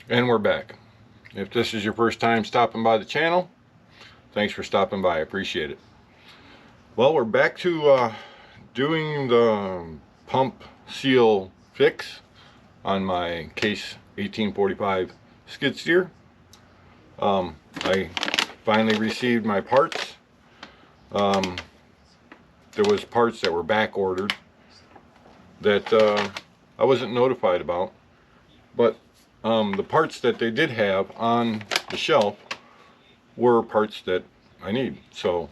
And we're back. If this is your first time stopping by the channel, thanks for stopping by. I appreciate it. Well, we're back to doing the pump seal fix on my Case 1845 skid steer. I finally received my parts. There was parts that were back ordered that I wasn't notified about, but the parts that they did have on the shelf were parts that I need. So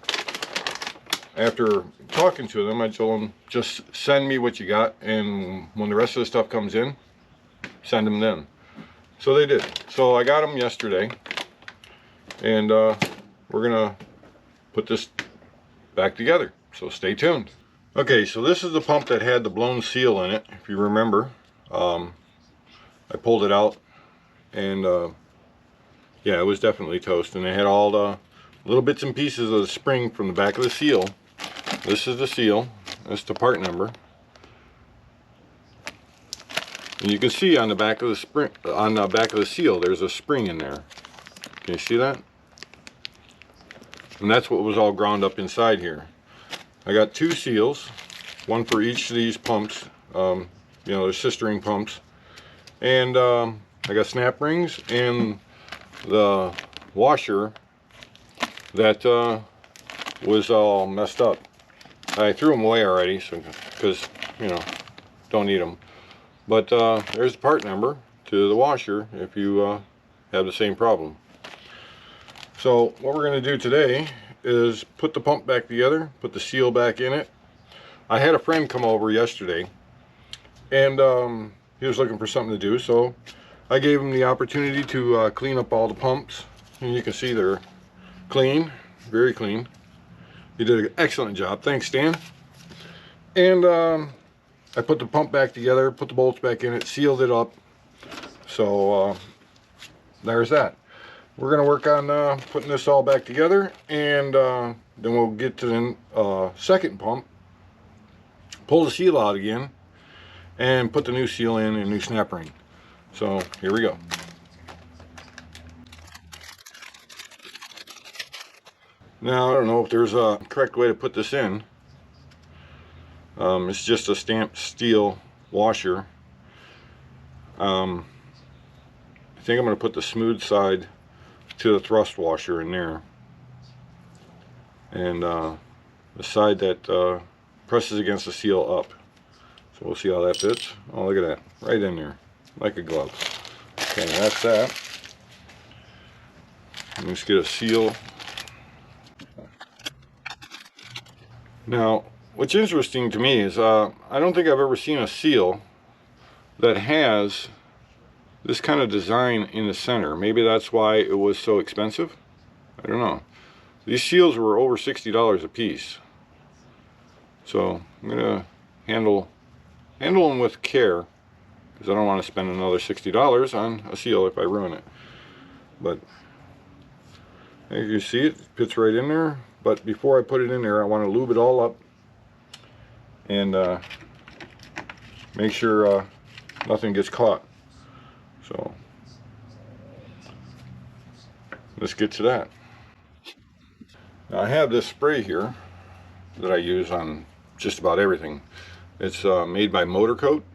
after talking to them, I told them, just send me what you got, and when the rest of the stuff comes in, send them then. So they did. So I got them yesterday, and we're gonna put this back together, so stay tuned. Okay, so this is the pump that had the blown seal in it, if you remember. I pulled it out, and yeah, it was definitely toast, and it had all the little bits and pieces of the spring from the back of the seal. This is the seal. That's the part number, and you can see on the back of the spring, on the back of the seal, there's a spring in there. Can you see that? And that's what was all ground up inside here. I got two seals, one for each of these pumps. You know, they're sistering pumps. And I got snap rings and the washer that was all messed up. I threw them away already, so because, you know, don't need them. But there's the part number to the washer if you have the same problem. So what we're going to do today is put the pump back together, put the seal back in it. I had a friend come over yesterday, and he was looking for something to do, so I gave him the opportunity to clean up all the pumps, and you can see they're clean, very clean. He did an excellent job. Thanks, Stan. And I put the pump back together, put the bolts back in it, sealed it up. So there's that. We're going to work on putting this all back together, and then we'll get to the second pump, pull the seal out again, and put the new seal in and a new snap ring. So here we go. Now I don't know if there's a correct way to put this in. It's just a stamped steel washer. I think I'm going to put the smooth side to the thrust washer in there, and the side that presses against the seal up. So we'll see how that fits. Oh, look at that, right in there like a glove. Okay, that's that. Let's get a seal. Now what's interesting to me is I don't think I've ever seen a seal that has this kind of design in the center. Maybe that's why it was so expensive. I don't know. These seals were over $60 a piece. So I'm gonna handle them with care, because I don't want to spend another $60 on a seal if I ruin it. But as you can see, it fits right in there. But before I put it in there, I want to lube it all up and make sure nothing gets caught. So let's get to that. Now I have this spray here that I use on just about everything. It's made by Motor Coat.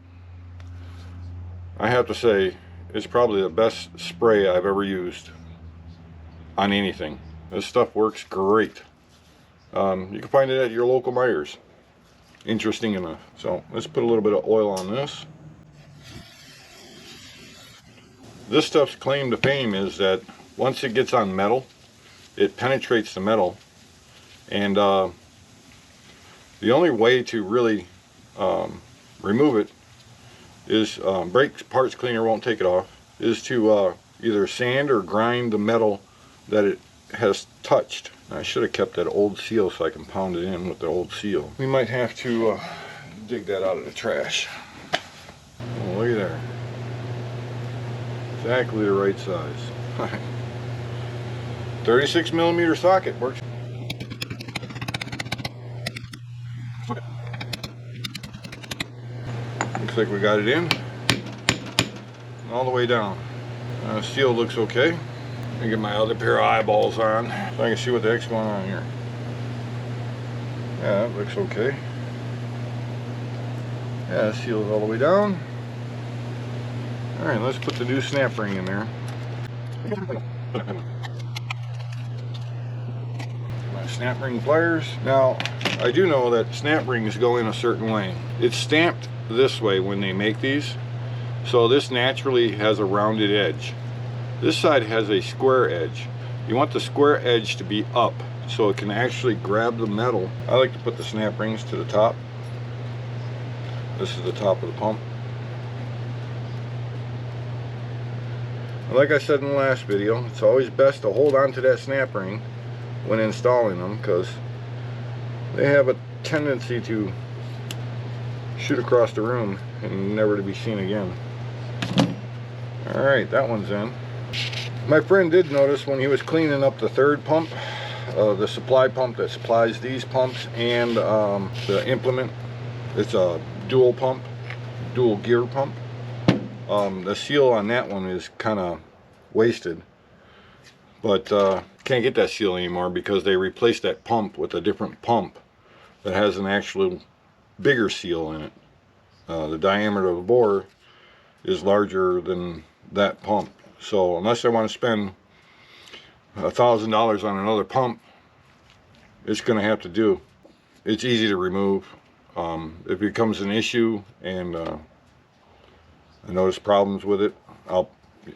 I have to say, it's probably the best spray I've ever used on anything. This stuff works great. You can find it at your local Myers. Interesting enough. So let's put a little bit of oil on this. This stuff's claim to fame is that once it gets on metal, it penetrates the metal, and the only way to really remove it is, brake parts cleaner won't take it off, is to either sand or grind the metal that it has touched. I should have kept that old seal so I can pound it in with the old seal. We might have to dig that out of the trash. Oh, look at there. Exactly the right size. 36mm socket works. Looks like we got it in all the way down. Seal looks okay. Let me get my other pair of eyeballs on so I can see what the heck's going on here. Yeah, that looks okay. Yeah, the seal's all the way down. Alright, let's put the new snap ring in there. My snap ring pliers. Now, I do know that snap rings go in a certain way. It's stamped this way when they make these. So this naturally has a rounded edge. This side has a square edge. You want the square edge to be up so it can actually grab the metal. I like to put the snap rings to the top. This is the top of the pump. Like I said in the last video, it's always best to hold on to that snap ring when installing them, because they have a tendency to shoot across the room and never to be seen again. Alright, that one's in. My friend did notice when he was cleaning up the third pump, the supply pump that supplies these pumps and the implement. It's a dual pump, dual gear pump. The seal on that one is kind of wasted, but can't get that seal anymore because they replaced that pump with a different pump that has an actual bigger seal in it. The diameter of the bore is larger than that pump. So unless I want to spend $1,000 on another pump, it's going to have to do. It's easy to remove. If it becomes an issue and I notice problems with it,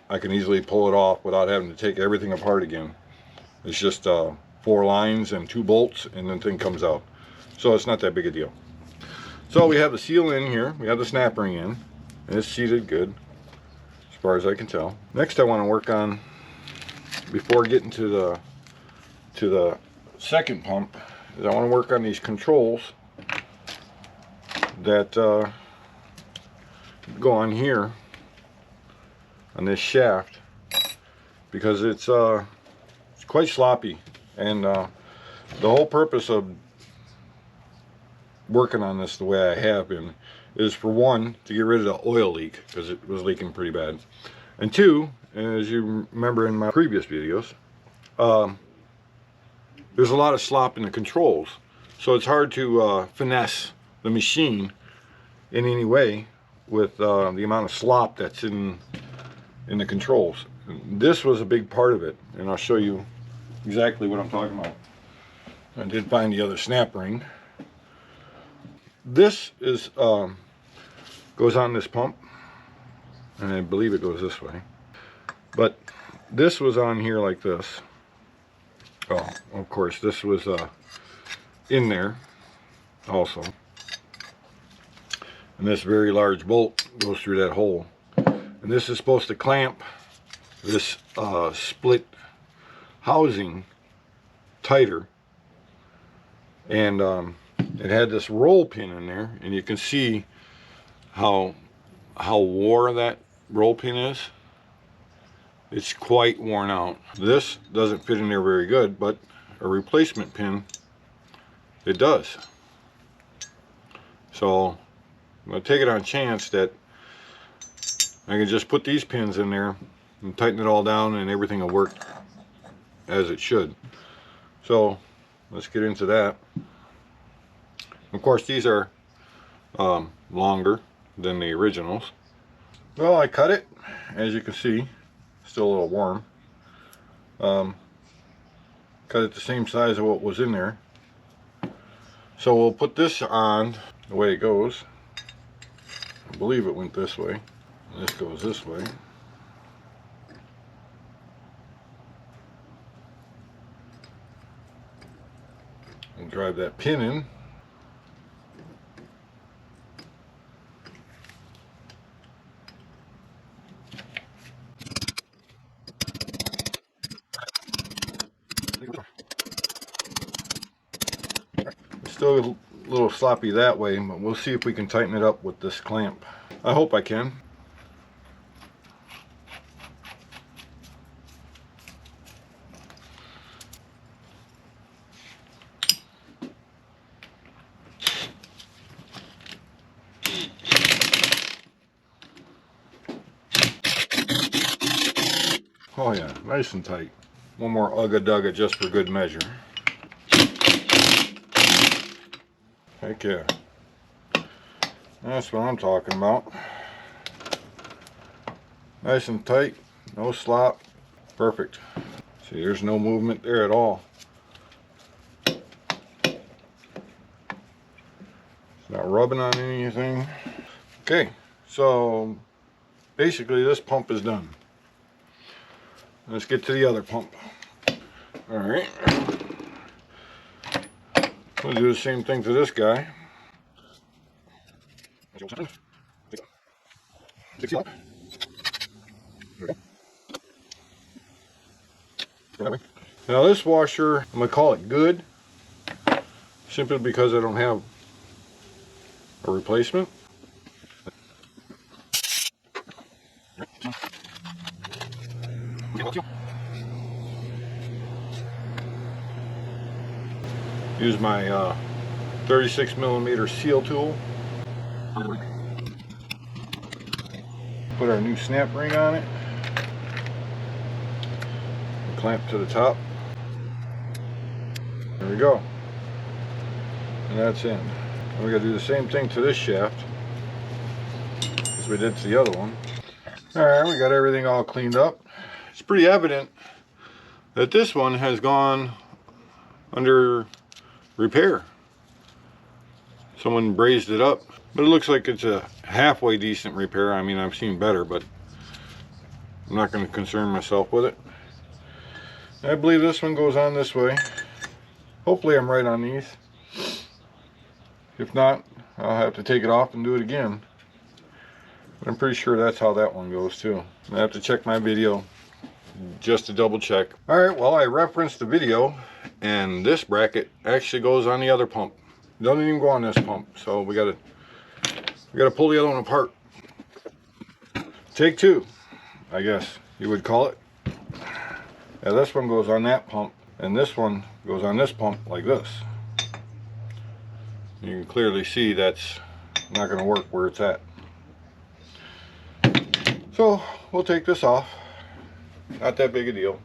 I can easily pull it off without having to take everything apart again. It's just 4 lines and 2 bolts, and then the thing comes out. So it's not that big a deal. So we have the seal in here, we have the snap ring in, and it's seated good as far as I can tell. Next I want to work on, before getting to the second pump, is I want to work on these controls that go on here on this shaft, because it's quite sloppy, and the whole purpose of working on this the way I have been is, for one, to get rid of the oil leak, because it was leaking pretty bad, and two, as you remember in my previous videos, there's a lot of slop in the controls, so it's hard to finesse the machine in any way with the amount of slop that's in the controls. This was a big part of it, and I'll show you exactly what I'm talking about. I did find the other snap ring. This is goes on this pump, and I believe it goes this way, but this was on here like this. Oh, of course this was in there also, and this very large bolt goes through that hole, and this is supposed to clamp this split housing tighter, and it had this roll pin in there, and you can see how wore that roll pin is. It's quite worn out. This doesn't fit in there very good, but a replacement pin, it does. So I'm going to take it on chance that I can just put these pins in there and tighten it all down, and everything will work as it should. So let's get into that. Of course, these are longer than the originals. Well, I cut it, as you can see, still a little warm. Cut it the same size of what was in there. So we'll put this on the way it goes. I believe it went this way. This goes this way. We'll drive that pin in. Still a little sloppy that way, but we'll see if we can tighten it up with this clamp. I hope I can. Oh yeah, nice and tight. One more ugga dugga just for good measure. Heck yeah. That's what I'm talking about. Nice and tight, no slop. Perfect. See, there's no movement there at all. It's not rubbing on anything. Okay, so basically this pump is done. Let's get to the other pump. Alright. We'll do the same thing to this guy. Now this washer, I'm going to call it good, simply because I don't have a replacement. Use my 36mm seal tool. Put our new snap ring on it. Clamp to the top. There we go. And that's in. And we got to do the same thing to this shaft as we did to the other one. Alright, we got everything all cleaned up. It's pretty evident that this one has gone under repair. Someone brazed it up, but it looks like it's a halfway decent repair. I mean, I've seen better, but I'm not going to concern myself with it. I believe this one goes on this way. Hopefully I'm right on these. If not, I'll have to take it off and do it again. But I'm pretty sure that's how that one goes too. I have to check my video just to double check. Alright, well, I referenced the video, and this bracket actually goes on the other pump. It doesn't even go on this pump, so we gotta pull the other one apart. Take two, I guess you would call it. Yeah, this one goes on that pump, and this one goes on this pump like this. You can clearly see that's not going to work where it's at. So we'll take this off. Not that big a deal.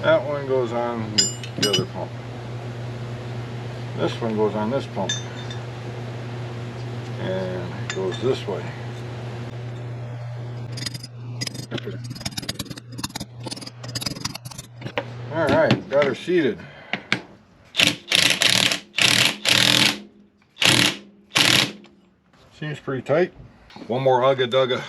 That one goes on the other pump. This one goes on this pump. And it goes this way. Alright, got her seated. Seems pretty tight. One more ugga dugga.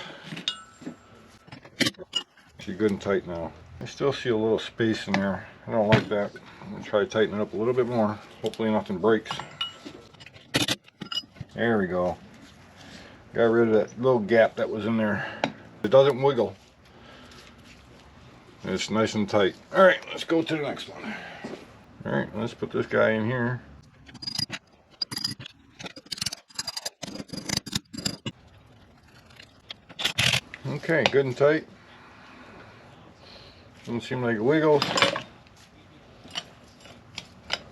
She's good and tight now. I still see a little space in there. I don't like that. I'm going to try to tighten it up a little bit more. Hopefully nothing breaks. There we go. Got rid of that little gap that was in there. It doesn't wiggle. It's nice and tight. Alright, let's go to the next one. Alright, let's put this guy in here. Okay, good and tight. Doesn't seem like it wiggles.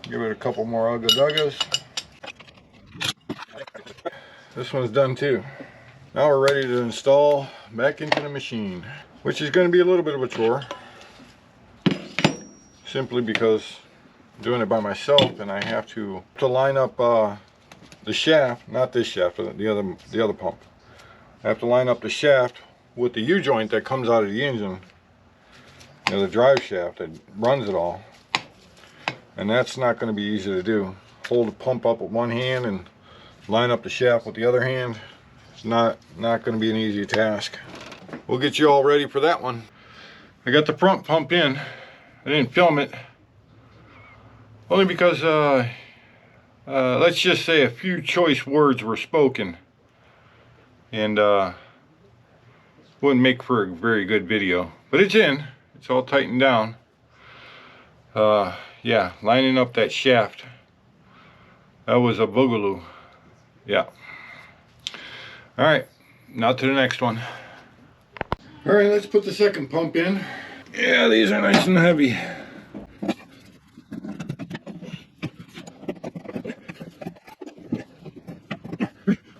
Give it a couple more ugga duggas. This one's done too. Now we're ready to install back into the machine, which is going to be a little bit of a chore, simply because I'm doing it by myself and I have to line up the shaft, not this shaft, but the other pump. I have to line up the shaft with the U-joint that comes out of the engine, you know, the drive shaft that runs it all, and that's not going to be easy to do. Hold the pump up with one hand and line up the shaft with the other hand. It's not going to be an easy task. We'll get you all ready for that one. I got the front pump in. I didn't film it only because let's just say a few choice words were spoken, and wouldn't make for a very good video. But it's in. It's all tightened down. Yeah, lining up that shaft, that was a boogaloo. Yeah. Alright, now to the next one. All right, let's put the second pump in. Yeah, these are nice and heavy.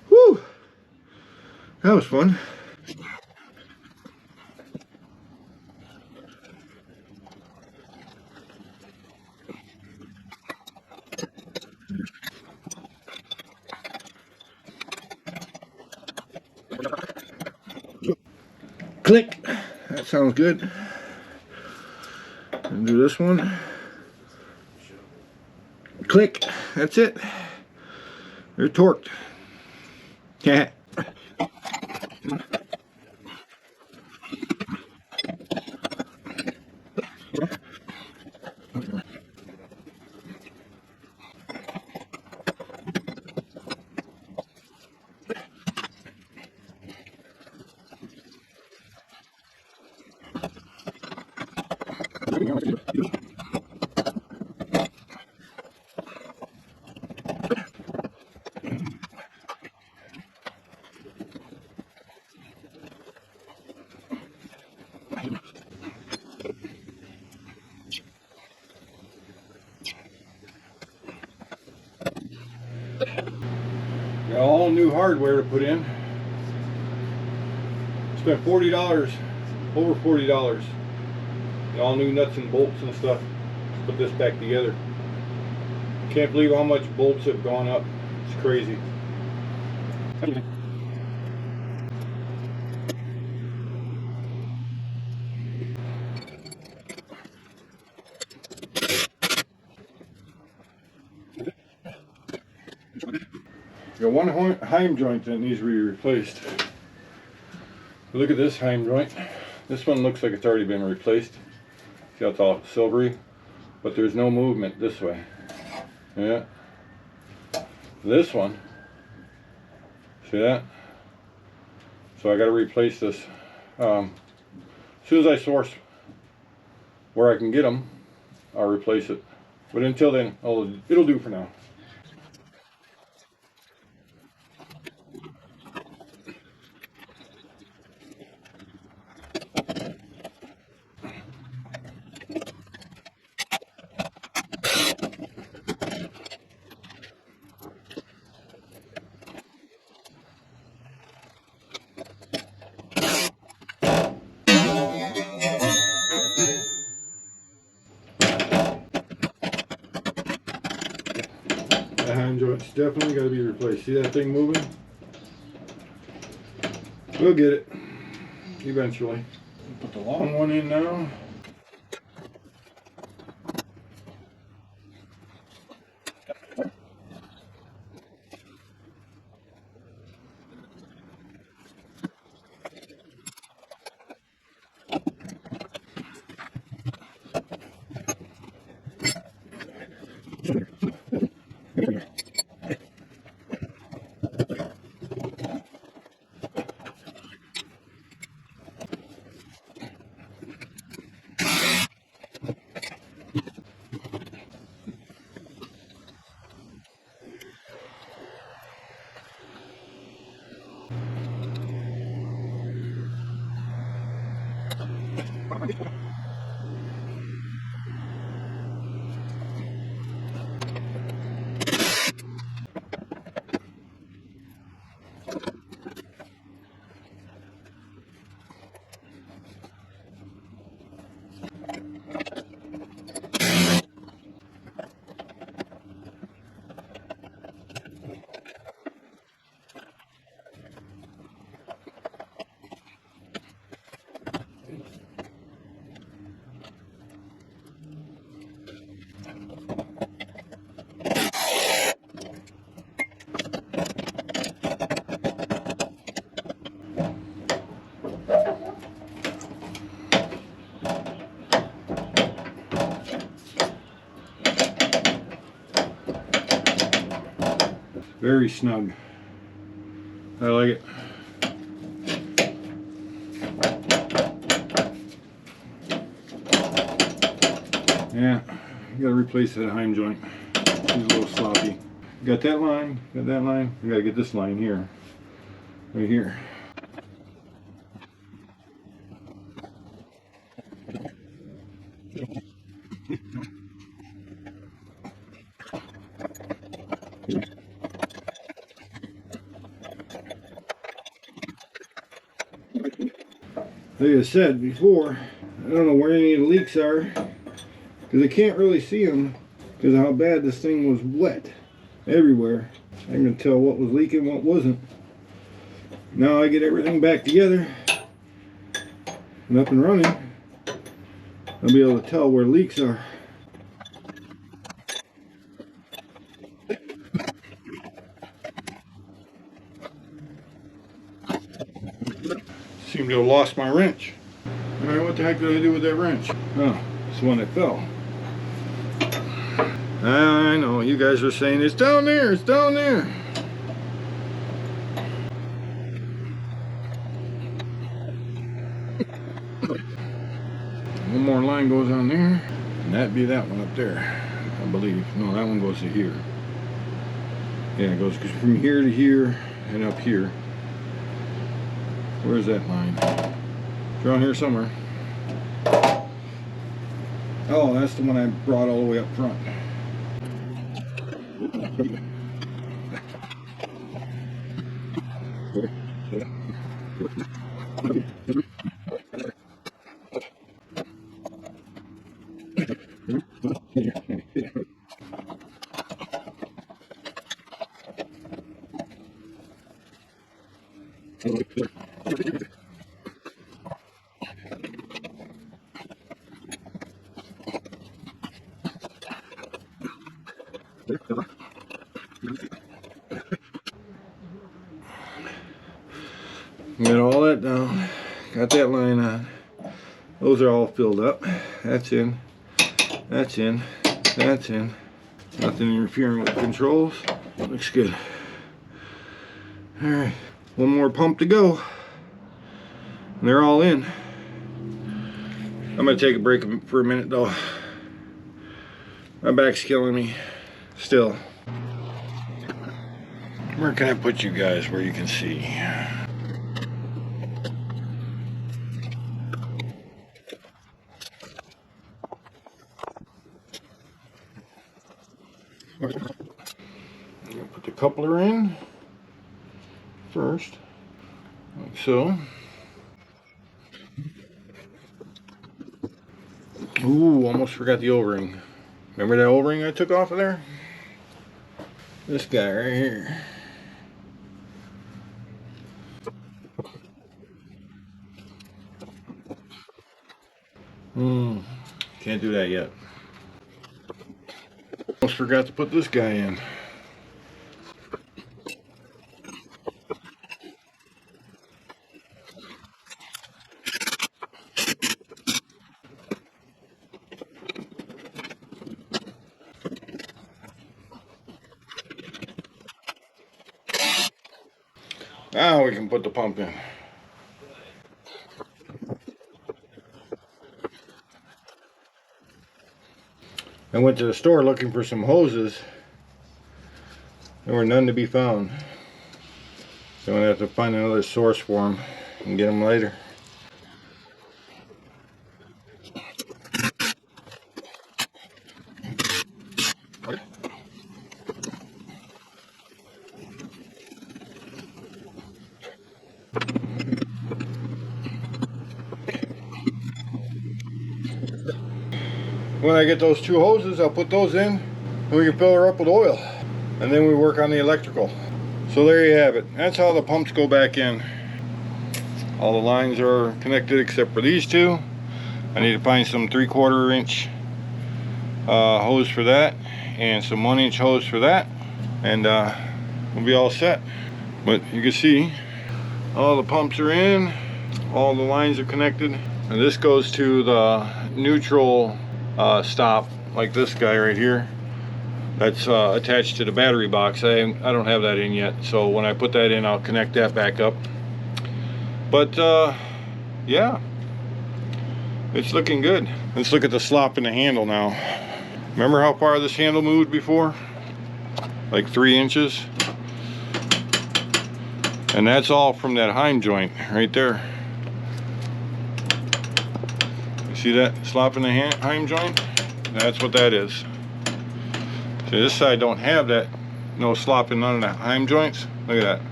Whew, that was fun. Click. That sounds good. And do this one. Click. That's it. They're torqued. Yeah. Got all new hardware to put in. Spent $40, over $40. All new nuts and bolts and stuff to put this back together. Can't believe how much bolts have gone up. It's crazy. Got one heim joint that needs to be replaced. Look at this heim joint. This one looks like it's already been replaced. See how it's all silvery? But there's no movement this way. Yeah. This one. See that? So I got to replace this. As soon as I source where I can get them, I'll replace it. But until then, it'll do for now. The hand joint's definitely got to be replaced. See that thing moving? We'll get it eventually. Put the long one in now. Very snug. I like it. Yeah, you gotta replace that heim joint. He's a little sloppy. Got that line, got that line. We gotta get this line here. Right here. Like I said before, I don't know where any of the leaks are because I can't really see them because of how bad this thing was wet everywhere. I can tell what was leaking, what wasn't. Now I get everything back together and up and running, I'll be able to tell where leaks are. Seem to have lost my wrench. Alright, what the heck did I do with that wrench? Oh, it's the one that fell. I know, you guys are saying it's down there, it's down there. One more line goes on there, and that'd be that one up there, I believe. No, that one goes to here. Yeah, it goes from here to here and up here. Where's that line? It's around here somewhere. Oh, that's the one I brought all the way up front. Got all that down. Got that line on. Those are all filled up. That's in. That's in. That's in. Nothing interfering with the controls. Looks good. Alright. One more pump to go. And they're all in. I'm going to take a break for a minute though. My back's killing me. Still. Where can I put you guys where you can see? I'm going to put the coupler in first, like so. Ooh, almost forgot the O-ring. Remember that O-ring I took off of there? This guy right here. Can't do that yet. Almost forgot to put this guy in. Now we can put the pump in. I went to the store looking for some hoses. There were none to be found. So I'm going to have to find another source for them and get them later. When I get those two hoses, I'll put those in and we can fill her up with oil. And then we work on the electrical. So there you have it. That's how the pumps go back in. All the lines are connected except for these two. I need to find some 3/4 inch hose for that and some 1 inch hose for that. And we'll be all set. But you can see all the pumps are in. All the lines are connected. And this goes to the neutral stop, like this guy right here, that's attached to the battery box. I don't have that in yet, so when I put that in, I'll connect that back up. But yeah, it's looking good. Let's look at the slop in the handle now. Remember how far this handle moved before? Like 3 inches. And that's all from that Heim joint right there. See that slop in the heim joint? That's what that is. See, this side don't have that, no slop in none of the heim joints. Look at that.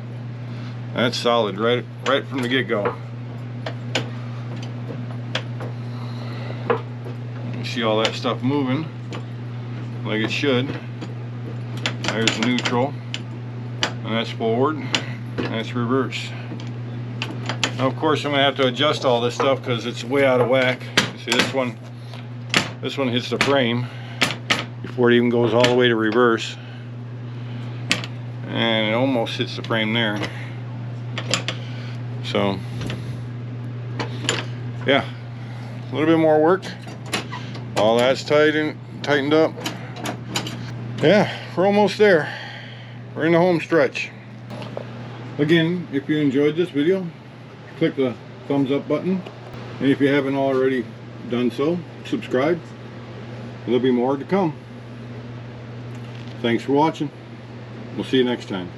That's solid right from the get-go. You see all that stuff moving like it should. There's neutral, and that's forward, and that's reverse. Now, of course, I'm going to have to adjust all this stuff because it's way out of whack. See, this one hits the frame before it even goes all the way to reverse, and it almost hits the frame there. So, yeah, a little bit more work. All that's tightened up. Yeah, we're almost there. We're in the home stretch. Again, if you enjoyed this video, click the thumbs up button, and if you haven't already done so, subscribe. There'll be more to come. Thanks for watching. We'll see you next time.